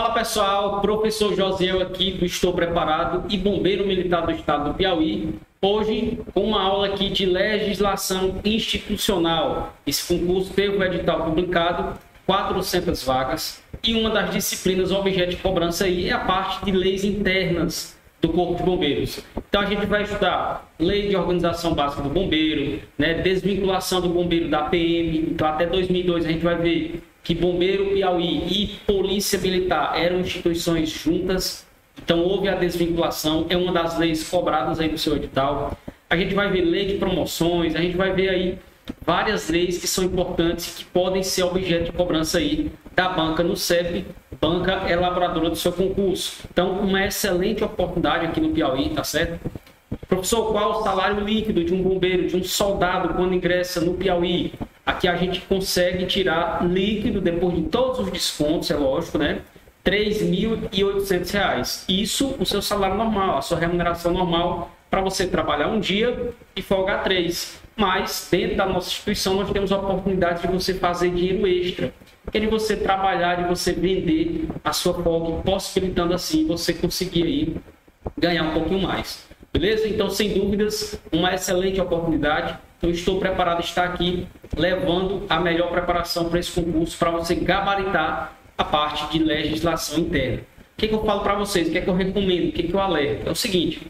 Fala pessoal, professor Josiel aqui do Estou Preparado e bombeiro militar do estado do Piauí. Hoje com uma aula aqui de legislação institucional. Esse concurso teve o edital publicado, 400 vagas, e uma das disciplinas objeto de cobrança aí é a parte de leis internas do Corpo de Bombeiros. Então a gente vai estudar lei de organização básica do bombeiro, né, desvinculação do bombeiro da PM. Então até 2002 a gente vai ver que Bombeiro Piauí e Polícia Militar eram instituições juntas, então houve a desvinculação, é uma das leis cobradas aí no seu edital. A gente vai ver lei de promoções, a gente vai ver aí várias leis que são importantes, que podem ser objeto de cobrança aí da banca no CEP, banca elaboradora do seu concurso. Então, uma excelente oportunidade aqui no Piauí, tá certo? Professor, qual o salário líquido de um bombeiro, de um soldado quando ingressa no Piauí? Aqui a gente consegue tirar líquido, depois de todos os descontos, é lógico, né? R$ 3.800. Isso o seu salário normal, a sua remuneração normal para você trabalhar um dia e folgar 3. Mas dentro da nossa instituição nós temos a oportunidade de você fazer dinheiro extra, que é de você trabalhar, de você vender a sua folga, possibilitando assim você conseguir aí ganhar um pouquinho mais. Beleza? Então, sem dúvidas, uma excelente oportunidade. Eu estou preparado a estar aqui levando a melhor preparação para esse concurso, para você gabaritar a parte de legislação interna. O que eu falo para vocês? O que eu recomendo? O que eu alerto? É o seguinte: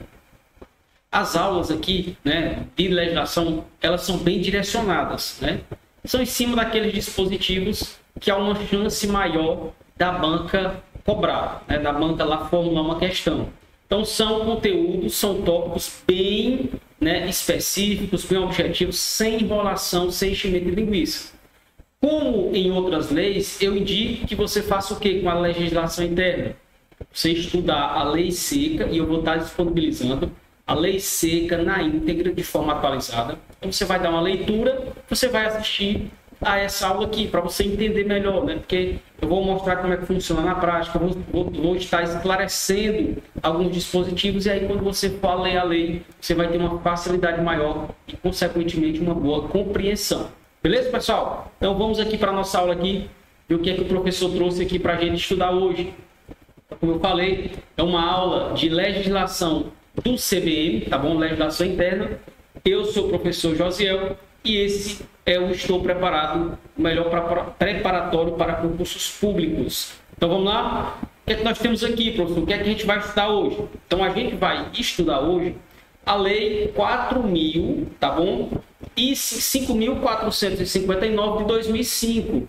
as aulas aqui, né, de legislação, elas são bem direcionadas, né? São em cima daqueles dispositivos que há uma chance maior da banca cobrar, né, da banca lá formular uma questão. Então, são conteúdos, são tópicos bem, né, específicos, bem objetivos, sem enrolação, sem enchimento de linguiça. Como em outras leis, eu indico que você faça o quê com a legislação interna? Você estudar a lei seca, e eu vou estar disponibilizando a lei seca na íntegra, de forma atualizada. Então, você vai dar uma leitura, você vai assistir a essa aula aqui, para você entender melhor, né? Porque eu vou mostrar como é que funciona na prática, vou estar esclarecendo alguns dispositivos, e aí quando você for ler a lei, você vai ter uma facilidade maior e, consequentemente, uma boa compreensão. Beleza, pessoal? Então vamos aqui para a nossa aula aqui, e o que é que o professor trouxe aqui para a gente estudar hoje. Como eu falei, é uma aula de legislação do CBM, tá bom? Legislação interna. Eu sou o professor Josiel, e esse é o Estou Preparado, o melhor preparatório para concursos públicos. Então vamos lá? O que é que nós temos aqui, professor? O que é que a gente vai estudar hoje? Então a gente vai estudar hoje a Lei 4.000, tá bom? E 5.459 de 2005.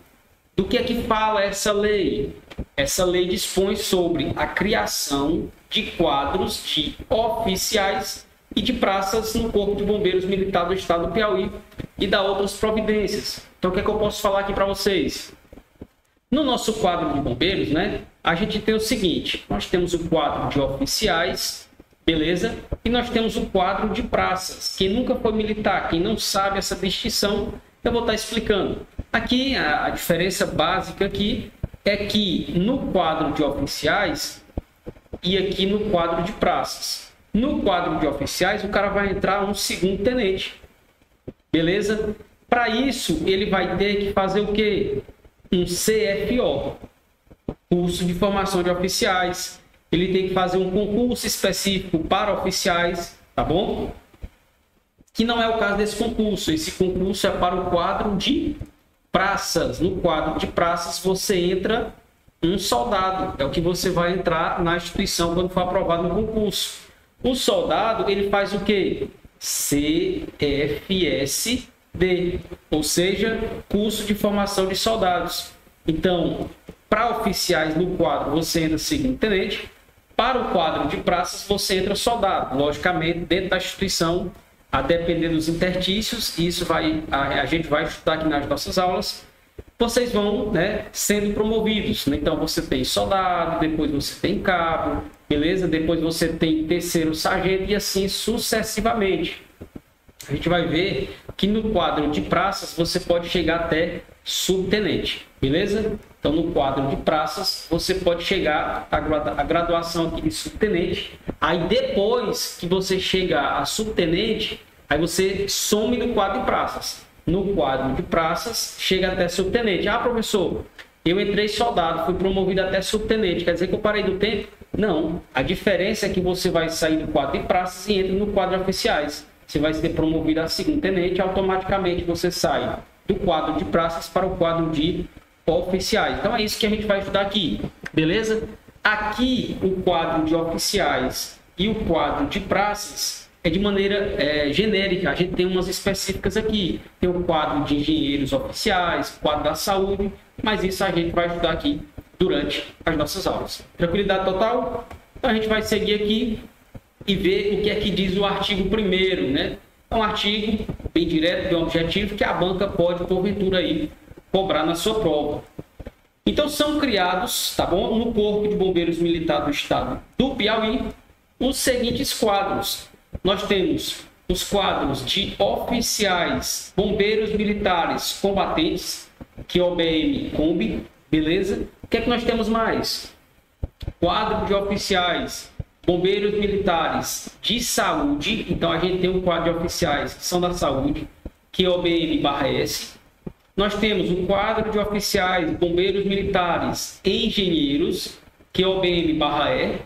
Do que é que fala essa lei? Essa lei dispõe sobre a criação de quadros de oficiais e de praças no Corpo de Bombeiros Militar do Estado do Piauí e da outras providências. Então, o que é que eu posso falar aqui para vocês? No nosso quadro de bombeiros, né, a gente tem o seguinte: nós temos o quadro de oficiais, beleza? E nós temos o quadro de praças. Quem nunca foi militar, quem não sabe essa distinção, eu vou estar explicando. Aqui, a diferença básica aqui é que no quadro de oficiais e aqui no quadro de praças. No quadro de oficiais, o cara vai entrar um segundo tenente, beleza? Para isso, ele vai ter que fazer o quê? Um CFO, curso de formação de oficiais. Ele tem que fazer um concurso específico para oficiais, tá bom? Que não é o caso desse concurso. Esse concurso é para o quadro de praças. No quadro de praças, você entra um soldado. É o que você vai entrar na instituição quando for aprovado no concurso. O soldado, ele faz o quê? CFSD, ou seja, curso de formação de soldados. Então, para oficiais no quadro, você entra segundo tenente. Para o quadro de praças, você entra soldado. Logicamente, dentro da instituição, a depender dos interstícios, isso a gente vai estudar aqui nas nossas aulas, vocês vão, né, sendo promovidos. Então, você tem soldado, depois você tem cabo, beleza? Depois você tem terceiro sargento e assim sucessivamente. A gente vai ver que no quadro de praças você pode chegar até subtenente, beleza? Então, no quadro de praças, você pode chegar a graduação aqui de subtenente. Aí, depois que você chegar a subtenente, aí você some do quadro de praças. No quadro de praças, chega até subtenente. Ah, professor, Eu entrei soldado, fui promovido até subtenente. Quer dizer que eu parei do tempo? Não. A diferença é que você vai sair do quadro de praças e entra no quadro de oficiais. Você vai ser promovido a segundo tenente, automaticamente você sai do quadro de praças para o quadro de oficiais. Então é isso que a gente vai estudar aqui, beleza? Aqui o quadro de oficiais e o quadro de praças é de maneira genérica. A gente tem umas específicas aqui. Tem o quadro de engenheiros oficiais, o quadro da saúde, mas isso a gente vai estudar aqui durante as nossas aulas. Tranquilidade total? Então a gente vai seguir aqui e ver o que é que diz o artigo 1º, né? É um artigo bem direto, bem objetivo, que a banca pode, porventura, aí, cobrar na sua prova. Então, são criados, tá bom, no Corpo de Bombeiros Militar do Estado do Piauí, os seguintes quadros. Nós temos os quadros de oficiais, bombeiros militares combatentes, que é o OBM-Combi, beleza? O que é que nós temos mais? Quadro de oficiais, bombeiros militares de saúde. Então, a gente tem um quadro de oficiais que são da saúde, que é o OBM-S. Nós temos um quadro de oficiais, bombeiros militares engenheiros, que é o OBM-E.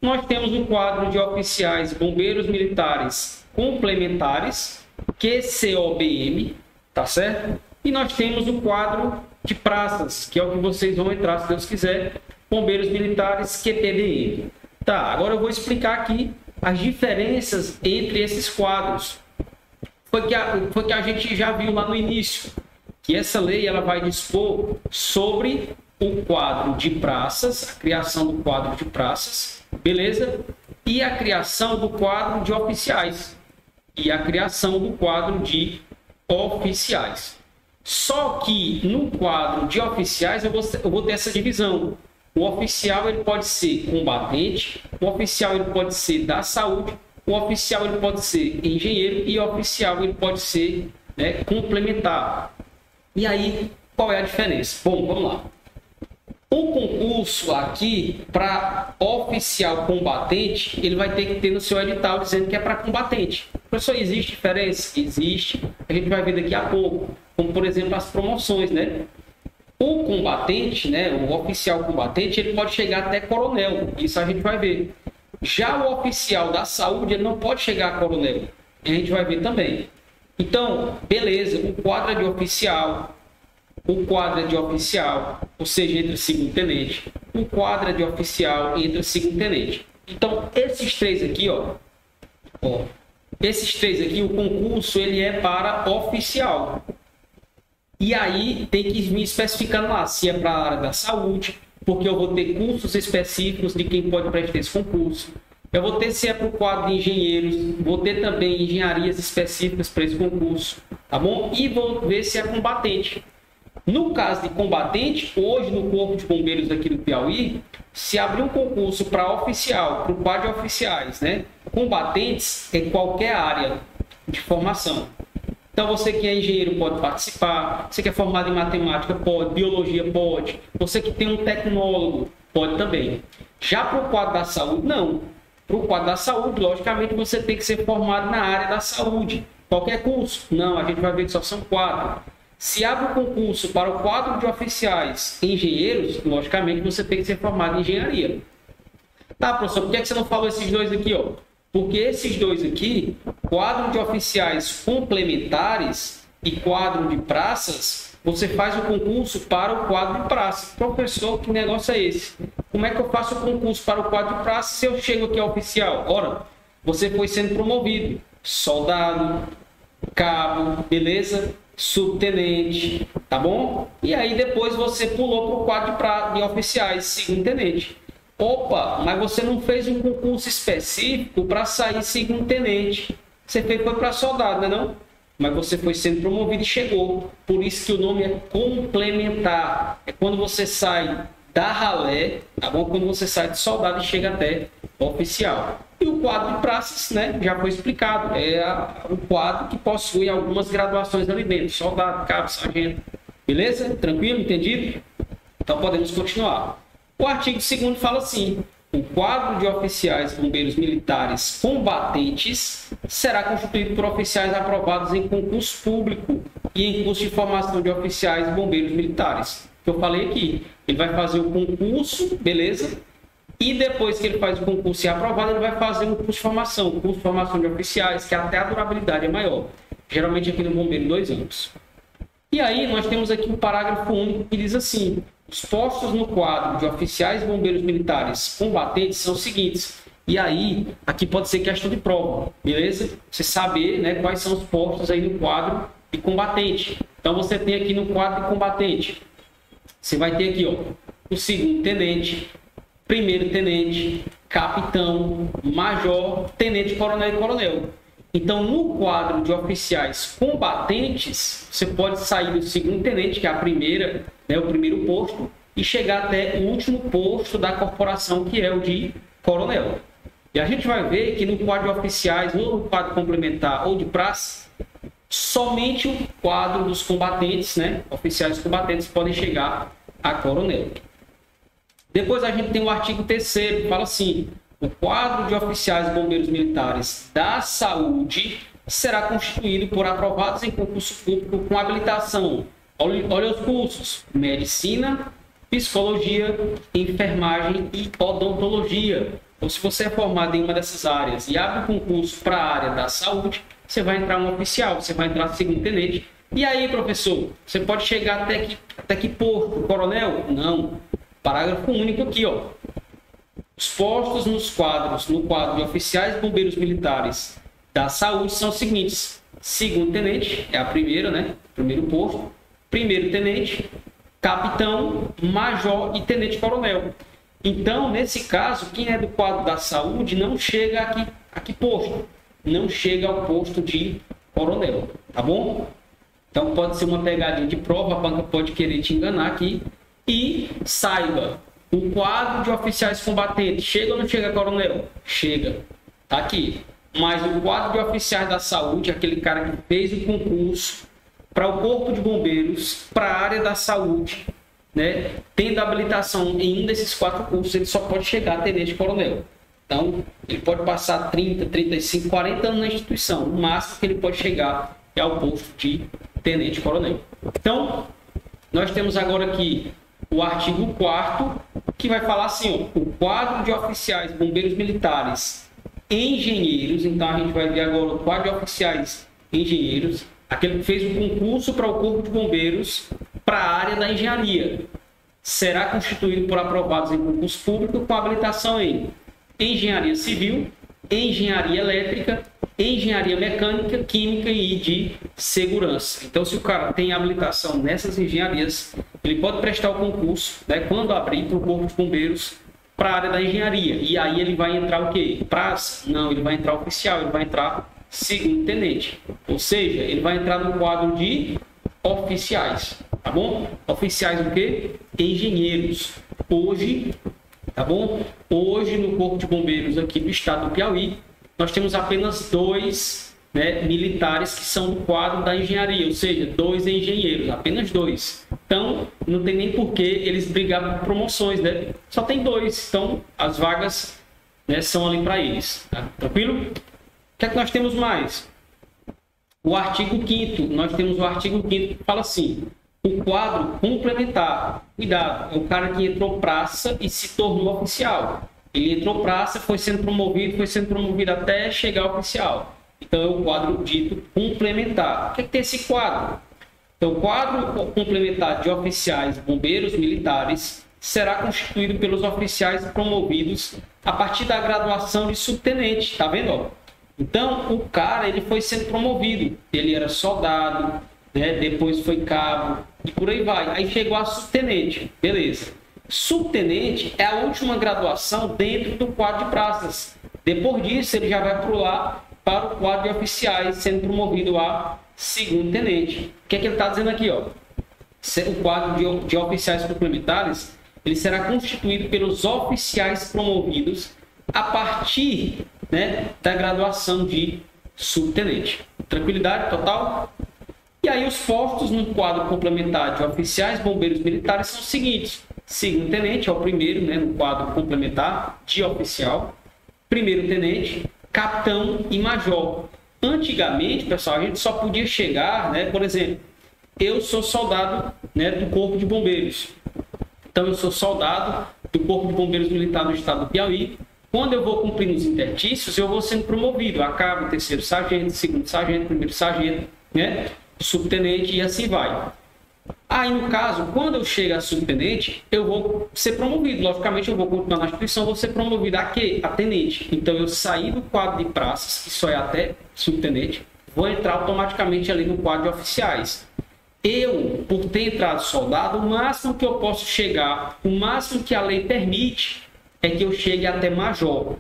Nós temos um quadro de oficiais, bombeiros militares complementares, QCOBM, tá certo? E nós temos o quadro de praças, que é o que vocês vão entrar, se Deus quiser, bombeiros militares QPBM. Tá, agora eu vou explicar aqui as diferenças entre esses quadros. Foi que a gente já viu lá no início, que essa lei ela vai dispor sobre o quadro de praças, a criação do quadro de praças, beleza? E a criação do quadro de oficiais e a criação do quadro de oficiais. Só que no quadro de oficiais eu vou ter essa divisão. O oficial ele pode ser combatente, o oficial ele pode ser da saúde, o oficial ele pode ser engenheiro e o oficial ele pode ser, né, complementar. E aí, qual é a diferença? Bom, vamos lá. O concurso aqui para oficial combatente, ele vai ter que ter no seu edital dizendo que é para combatente. Professor, existe diferença? Existe. A gente vai ver daqui a pouco, como por exemplo as promoções, né? O combatente, né, o oficial combatente, ele pode chegar até coronel. Isso a gente vai ver. Já o oficial da saúde, ele não pode chegar a coronel. A gente vai ver também. Então, beleza, o quadro é de oficial, ou seja, entre segundo tenente. O quadro é de oficial entre segundo tenente. Então, esses três aqui, esses três aqui, o concurso ele é para oficial. E aí tem que vir especificando lá se é para a área da saúde, porque eu vou ter cursos específicos de quem pode prestar esse concurso. Eu vou ter se é para o quadro de engenheiros, vou ter também engenharias específicas para esse concurso, tá bom? E vou ver se é combatente. No caso de combatente, hoje no Corpo de Bombeiros aqui do Piauí, se abrir um concurso para oficial, para o quadro de oficiais, né? Combatentes é qualquer área de formação. Então, você que é engenheiro pode participar, você que é formado em matemática pode, biologia pode, você que tem um tecnólogo pode também. Já para o quadro da saúde, não. Para o quadro da saúde, logicamente, você tem que ser formado na área da saúde. Qualquer curso? Não, a gente vai ver que só são 4. Se abre o concurso para o quadro de oficiais engenheiros, logicamente, você tem que ser formado em engenharia. Tá, professor, por que você não falou esses dois aqui, ó? Porque esses dois aqui, quadro de oficiais complementares e quadro de praças, você faz o concurso para o quadro de praças. Professor, que negócio é esse? Como é que eu faço o concurso para o quadro de praças se eu chego aqui ao oficial? Ora, você foi sendo promovido. Soldado, cabo, beleza? Subtenente, tá bom? E aí depois você pulou para o quadro de oficiais, segundo tenente. Opa, mas você não fez um concurso específico para sair segundo tenente. Você foi para soldado, não? Mas você foi sendo promovido e chegou. Por isso que o nome é complementar. É quando você sai da ralé, tá bom? Quando você sai de soldado e chega até oficial. E o quadro de praças, né? Já foi explicado. É o quadro que possui algumas graduações ali dentro. Soldado, cabo, sargento. Beleza? Tranquilo? Entendido? Então podemos continuar. O artigo 2º fala assim: o quadro de oficiais bombeiros militares combatentes será constituído por oficiais aprovados em concurso público e em curso de formação de oficiais bombeiros militares. que eu falei aqui. Ele vai fazer o concurso, beleza? E depois que ele faz o concurso e é aprovado, ele vai fazer um curso de formação. O curso de formação de oficiais, que até a durabilidade é maior. Geralmente aqui no Bombeiro, 2 anos. E aí nós temos aqui um parágrafo único que diz assim: os postos no quadro de oficiais bombeiros militares combatentes são os seguintes. E aí, aqui pode ser questão de prova, beleza? Você saber, né, quais são os postos aí no quadro de combatente. Então você tem aqui no quadro de combatente, você vai ter aqui, ó, o segundo tenente, primeiro tenente, capitão, major, tenente, coronel e coronel. Então, no quadro de oficiais combatentes, você pode sair do segundo tenente, que é a primeira, né, o primeiro posto, e chegar até o último posto da corporação, que é o de coronel. E a gente vai ver que no quadro de oficiais, ou no quadro complementar ou de praça, somente o quadro dos combatentes, né, oficiais combatentes, podem chegar a coronel. Depois a gente tem o artigo 3º, que fala assim: o quadro de oficiais bombeiros militares da saúde será constituído por aprovados em concurso público com habilitação. Olha os cursos: medicina, psicologia, enfermagem e odontologia. Ou se você é formado em uma dessas áreas e abre um concurso para a área da saúde, você vai entrar um oficial, você vai entrar segundo tenente. E aí, professor, você pode chegar até que posto? Coronel? Não. Parágrafo único aqui, ó. Os postos no quadro de oficiais bombeiros militares da saúde são os seguintes: segundo tenente, é a primeira, né? Primeiro posto. Primeiro tenente, capitão, major e tenente coronel. Então, nesse caso, quem é do quadro da saúde não chega aqui posto. Não chega ao posto de coronel, tá bom? Então, pode ser uma pegadinha de prova, a banca pode querer te enganar aqui. E saiba, o quadro de oficiais combatentes chega ou não chega, coronel? Chega, tá aqui. Mas o quadro de oficiais da saúde, aquele cara que fez o concurso para o corpo de bombeiros, para a área da saúde, né, tendo habilitação em um desses 4 cursos, ele só pode chegar a tenente coronel. Então, ele pode passar 30, 35, 40 anos na instituição. O máximo que ele pode chegar é ao posto de tenente coronel. Então, nós temos agora aqui o artigo 4º, que vai falar assim: ó, o quadro de oficiais bombeiros militares engenheiros. Então, a gente vai ver agora o quadro de oficiais engenheiros, aquele que fez o concurso para o corpo de bombeiros para a área da engenharia. Será constituído por aprovados em concurso público com habilitação em engenharia civil, engenharia elétrica, engenharia mecânica, química e de segurança. Então, se o cara tem habilitação nessas engenharias, ele pode prestar o concurso, né, quando abrir para o corpo de bombeiros para a área da engenharia. E aí ele vai entrar o quê? Praça? Não, ele vai entrar oficial, ele vai entrar segundo tenente. Ou seja, ele vai entrar no quadro de oficiais, tá bom? Oficiais o quê? Engenheiros. Hoje, tá bom? Hoje no Corpo de Bombeiros aqui do estado do Piauí, nós temos apenas 2, né, militares que são do quadro da engenharia, ou seja, 2 engenheiros, apenas 2. Então, não tem nem por que eles brigarem por promoções, né? Só tem 2, então as vagas, né, são ali para eles, tá? Tranquilo? O que é que nós temos mais? O artigo 5º, nós temos o artigo 5º que fala assim: o quadro complementar. Cuidado, é o cara que entrou praça e se tornou oficial. Ele entrou praça, foi sendo promovido até chegar ao oficial. Então, é o quadro dito complementar. O que é que tem esse quadro? Então, o quadro complementar de oficiais bombeiros militares será constituído pelos oficiais promovidos a partir da graduação de subtenente. Tá vendo? Ó? Então, o cara ele foi sendo promovido. Ele era soldado, né? Depois foi cabo e por aí vai. Aí chegou a subtenente. Beleza. Subtenente é a última graduação dentro do quadro de praças. Depois disso, ele já vai pular para o quadro de oficiais, sendo promovido a segundo tenente. O que é que ele está dizendo aqui? Ó? O quadro de oficiais complementares ele será constituído pelos oficiais promovidos a partir, né, da graduação de subtenente. Tranquilidade total? E aí os postos no quadro complementar de oficiais bombeiros militares são os seguintes: segundo tenente é o primeiro, né, no quadro complementar de oficial, primeiro tenente, capitão e major. Antigamente, pessoal, a gente só podia chegar, né, por exemplo, eu sou soldado, né, do Corpo de Bombeiros. Então, eu sou soldado do Corpo de Bombeiros Militar do Estado do Piauí. Quando eu vou cumprindo os interstícios, eu vou sendo promovido a cabo, terceiro sargento, segundo sargento, primeiro sargento, né? Subtenente e assim vai. Aí, no caso, quando eu chego a subtenente, eu vou ser promovido. Logicamente, eu vou continuar na instituição, vou ser promovido a quê? A tenente. Então, eu saí do quadro de praças, que só é até subtenente, vou entrar automaticamente ali no quadro de oficiais. Eu, por ter entrado soldado, o máximo que eu posso chegar, o máximo que a lei permite, é que eu chegue até major.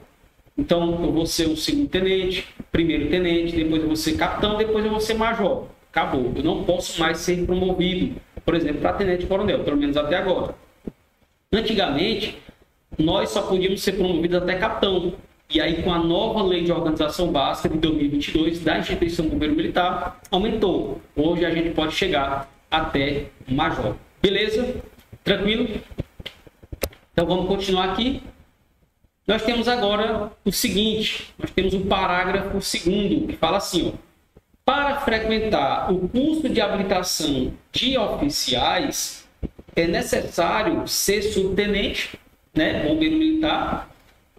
Então, eu vou ser o segundo tenente, primeiro tenente, depois eu vou ser capitão, depois eu vou ser major. Acabou. Eu não posso mais ser promovido, por exemplo, para tenente-coronel, pelo menos até agora. Antigamente, nós só podíamos ser promovidos até capitão. E aí, com a nova lei de organização básica de 2022 da instituição Bombeiro Militar, aumentou. Hoje a gente pode chegar até major. Beleza? Tranquilo? Então, vamos continuar aqui. Nós temos agora o seguinte, nós temos o parágrafo 2º, que fala assim, ó. Para frequentar o curso de habilitação de oficiais, é necessário ser subtenente, né, bombeiro militar,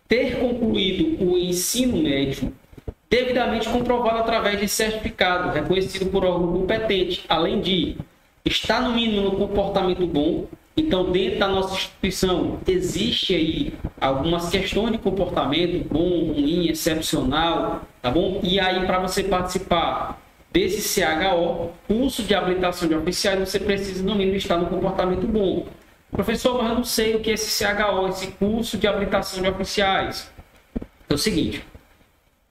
ter concluído o ensino médio devidamente comprovado através de certificado reconhecido por órgão competente, além de estar no mínimo no comportamento bom. Então, dentro da nossa instituição, existe aí algumas questões de comportamento bom, ruim, excepcional, tá bom? E aí, para você participar desse CHO, curso de habilitação de oficiais, você precisa, no mínimo, estar no comportamento bom. Professor, mas eu não sei o que é esse CHO, esse curso de habilitação de oficiais. É o seguinte,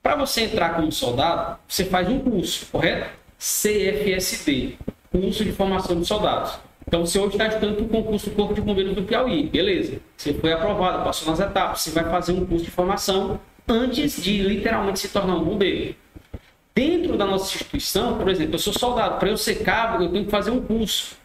para você entrar como soldado, você faz um curso, correto? CFSD, curso de formação de soldados. Então, você hoje está estudando para o concurso do Corpo de Bombeiros do Piauí, beleza. Você foi aprovado, passou nas etapas, você vai fazer um curso de formação antes de literalmente se tornar um bombeiro. Dentro da nossa instituição, por exemplo, eu sou soldado, para eu ser cabo, eu tenho que fazer um curso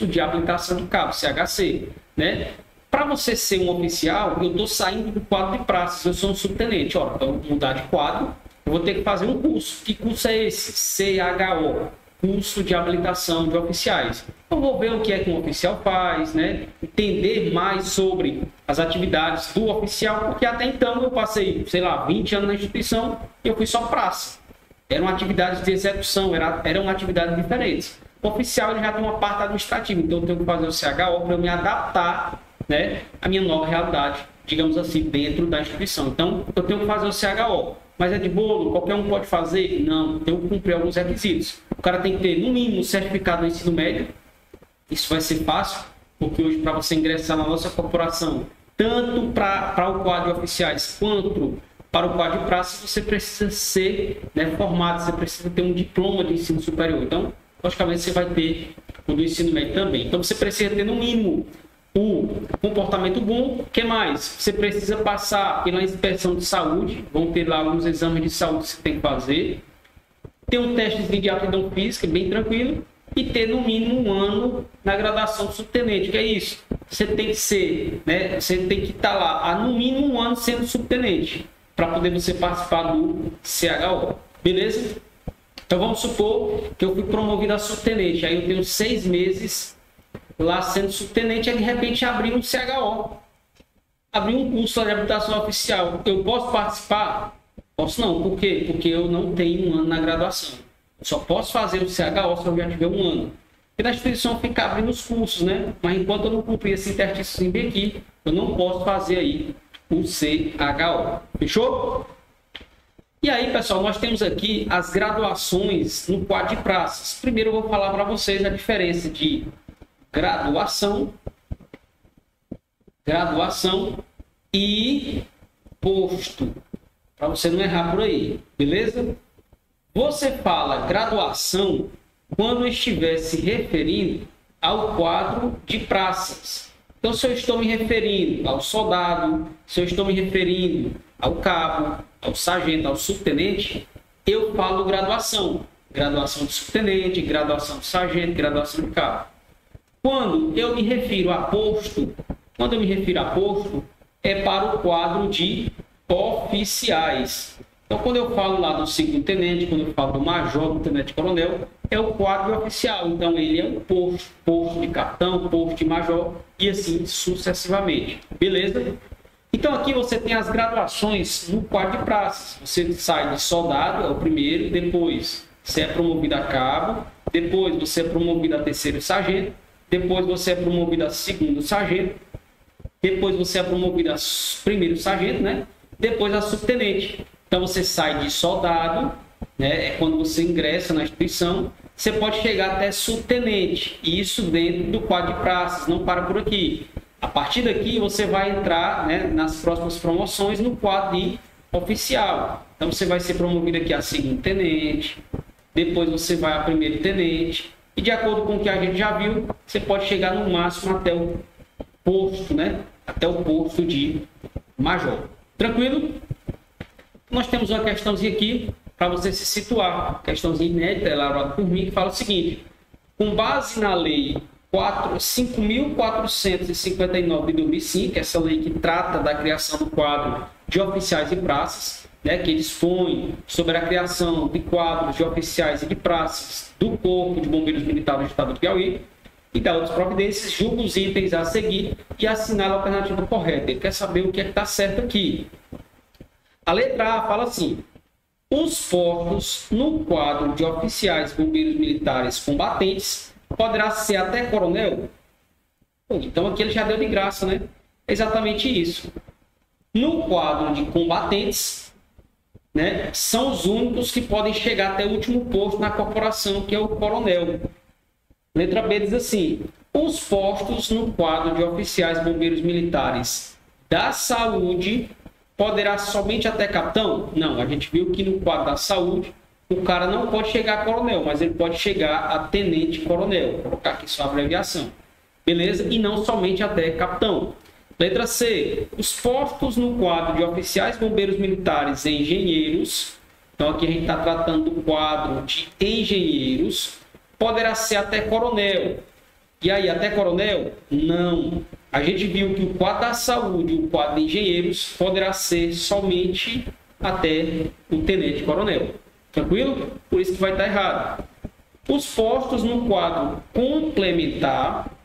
de habilitação de cabo, CHC, né? Para você ser um oficial, eu estou saindo do quadro de praças, eu sou um subtenente, ó, então mudar de quadro, eu vou ter que fazer um curso. Que curso é esse? CHO, curso de habilitação de oficiais. Eu vou ver o que é que um oficial faz, né? Entender mais sobre as atividades do oficial, porque até então eu passei, sei lá, 20 anos na instituição e eu fui só praça. Eram atividades de execução, eram atividades diferentes. O oficial ele já tem uma parte administrativa, então eu tenho que fazer o CHO para eu me adaptar, né, à minha nova realidade, digamos assim, dentro da instituição. Então, eu tenho que fazer o CHO. Mas é de bolo? Qualquer um pode fazer? Não, tem que cumprir alguns requisitos. O cara tem que ter, no mínimo, um certificado no ensino médio. Isso vai ser fácil, porque hoje, para você ingressar na nossa corporação, tanto para o quadro de oficiais quanto para o quadro de praça, você precisa ser, né, formado, você precisa ter um diploma de ensino superior. Então, logicamente, você vai ter o do ensino médio também. Então, você precisa ter, no mínimo, o comportamento bom. O que mais? Você precisa passar pela inspeção de saúde. Vão ter lá alguns exames de saúde que você tem que fazer. Ter um teste de aptidão física, bem tranquilo. E ter, no mínimo, um ano na graduação de subtenente. O que é isso? Você tem que ser, né? Você tem que estar lá há, no mínimo, um ano sendo subtenente, para poder você participar do CHO. Beleza? Então, vamos supor que eu fui promovido a subtenente. Aí eu tenho 6 meses lá sendo subtenente, aí de repente abrir um CHO. Abrir um curso de habilitação oficial. Eu posso participar? Posso não. Por quê? Porque eu não tenho um ano na graduação. Eu só posso fazer o CHO se eu já tiver um ano. E na instituição fica abrindo os cursos, né? Mas enquanto eu não cumprir esse interstício bem aqui, eu não posso fazer aí o CHO. Fechou? E aí, pessoal, nós temos aqui as graduações no quadro de praças. Primeiro eu vou falar para vocês a diferença de graduação e posto, para você não errar por aí, beleza? Você fala graduação quando estiver se referindo ao quadro de praças. Então, se eu estou me referindo ao soldado, se eu estou me referindo ao cabo, ao sargento, ao subtenente, eu falo graduação. Graduação de subtenente, graduação de sargento, graduação de cabo. Quando eu me refiro a posto, é para o quadro de oficiais. Então, quando eu falo lá do segundo tenente, quando eu falo do major, do tenente-coronel, é o quadro oficial. Então, ele é um posto de capitão, posto de major e assim sucessivamente. Beleza? Então, aqui você tem as graduações no quadro de praças. Você sai de soldado, é o primeiro, depois você é promovido a cabo, depois você é promovido a terceiro sargento, depois você é promovido a segundo sargento, depois você é promovido a primeiro sargento, né? Depois a subtenente. Então, você sai de soldado, né? É quando você ingressa na instituição, você pode chegar até subtenente, e isso dentro do quadro de praças, não para por aqui. A partir daqui, você vai entrar, né, nas próximas promoções no quadro de oficial. Então, você vai ser promovido aqui a segundo tenente, depois você vai a primeiro tenente, e de acordo com o que a gente já viu, você pode chegar no máximo até o posto, né? Até o posto de major. Tranquilo? Nós temos uma questãozinha aqui para você se situar. Questãozinha inédita, elaborada por mim, que fala o seguinte: com base na lei 5.459 de 2005, essa lei que trata da criação do quadro de oficiais e praças, né, que dispõe sobre a criação de quadros de oficiais e de praças do Corpo de Bombeiros Militares do Estado do Piauí, e da outras providências, julga os itens a seguir e assinala a alternativa correta. Ele quer saber o que é que está certo aqui. A letra A fala assim: os postos no quadro de oficiais bombeiros militares combatentes poderá ser até coronel? Então aqui ele já deu de graça, né? É exatamente isso. No quadro de combatentes, né, são os únicos que podem chegar até o último posto na corporação, que é o coronel. Letra B diz assim: os postos no quadro de oficiais bombeiros militares da saúde poderá somente até capitão? Não, a gente viu que no quadro da saúde o cara não pode chegar a coronel, mas ele pode chegar a tenente-coronel. Vou colocar aqui só a abreviação. Beleza? E não somente até capitão. Letra C. Os postos no quadro de oficiais bombeiros militares e engenheiros, então aqui a gente está tratando do quadro de engenheiros, poderá ser até coronel. E aí, até coronel? Não. A gente viu que o quadro da saúde e o quadro de engenheiros poderá ser somente até o tenente-coronel. Tranquilo? Por isso que vai estar errado. Os postos no quadro complementar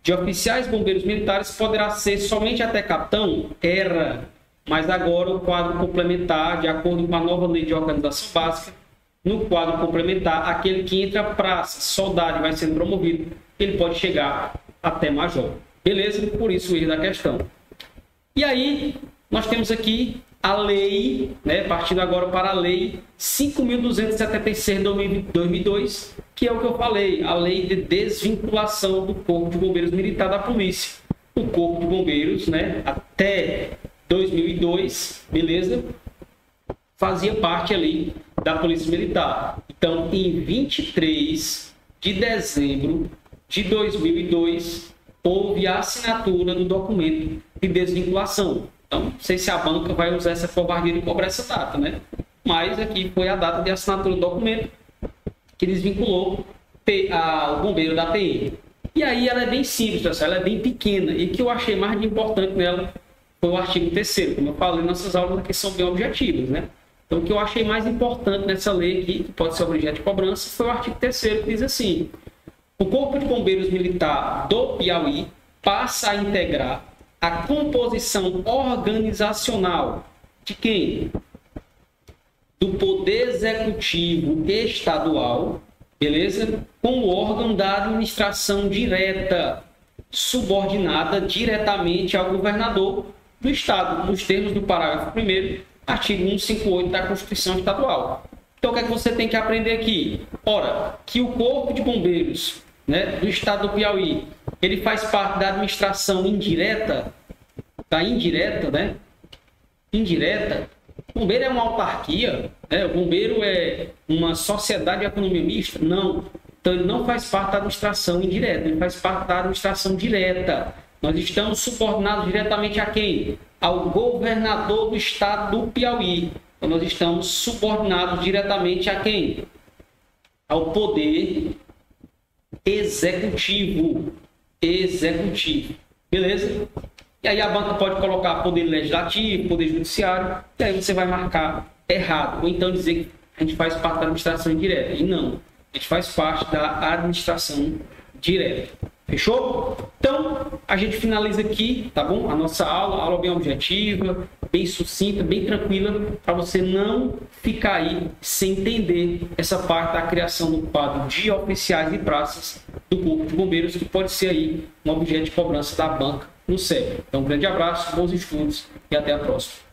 de oficiais bombeiros militares poderá ser somente até capitão? Era. Mas agora o quadro complementar, de acordo com a nova lei de organização básica, no quadro complementar, aquele que entra praça, soldado e vai sendo promovido, ele pode chegar até major. Beleza? Por isso o erro da questão. E aí, nós temos aqui a lei, né, partindo agora para a lei 5.276 de 2002, que é o que eu falei, a lei de desvinculação do Corpo de Bombeiros Militar da Polícia. O Corpo de Bombeiros, né, até 2002, beleza? Fazia parte ali da Polícia Militar. Então, em 23 de dezembro de 2002, houve a assinatura do documento de desvinculação. Então, não sei se a banca vai usar essa covardia de cobrar essa data, né? Mas aqui foi a data de assinatura do documento que desvinculou o bombeiro da PM. E aí ela é bem simples, pessoal, ela é bem pequena. E o que eu achei mais importante nela foi o artigo 3º. Como eu falei, nossas aulas aqui são bem objetivas, né? Então, o que eu achei mais importante nessa lei aqui, que pode ser objeto de cobrança, foi o artigo 3º, que diz assim: o Corpo de Bombeiros Militar do Piauí passa a integrar a composição organizacional de quem? Do Poder Executivo Estadual, beleza? Com o órgão da administração direta, subordinada diretamente ao governador do Estado, nos termos do parágrafo 1º, artigo 158 da Constituição Estadual. Então, o que é que você tem que aprender aqui? Ora, que o Corpo de Bombeiros, né, do Estado do Piauí, ele faz parte da administração indireta, da indireta, né? Indireta. O bombeiro é uma autarquia, né? O bombeiro é uma sociedade de economia mista? Não. Então, ele não faz parte da administração indireta, ele faz parte da administração direta. Nós estamos subordinados diretamente a quem? Ao governador do Estado do Piauí. Então, nós estamos subordinados diretamente a quem? Ao Poder Executivo. Beleza? E aí a banca pode colocar poder legislativo, poder judiciário, e aí você vai marcar errado. Ou então dizer que a gente faz parte da administração indireta. E não, a gente faz parte da administração direta. Fechou? Então, a gente finaliza aqui, tá bom? A nossa aula bem objetiva, bem sucinta, bem tranquila, para você não ficar aí sem entender essa parte da criação do quadro de oficiais e praças do Corpo de Bombeiros, que pode ser aí um objeto de cobrança da banca no CEP. Então, um grande abraço, bons estudos e até a próxima.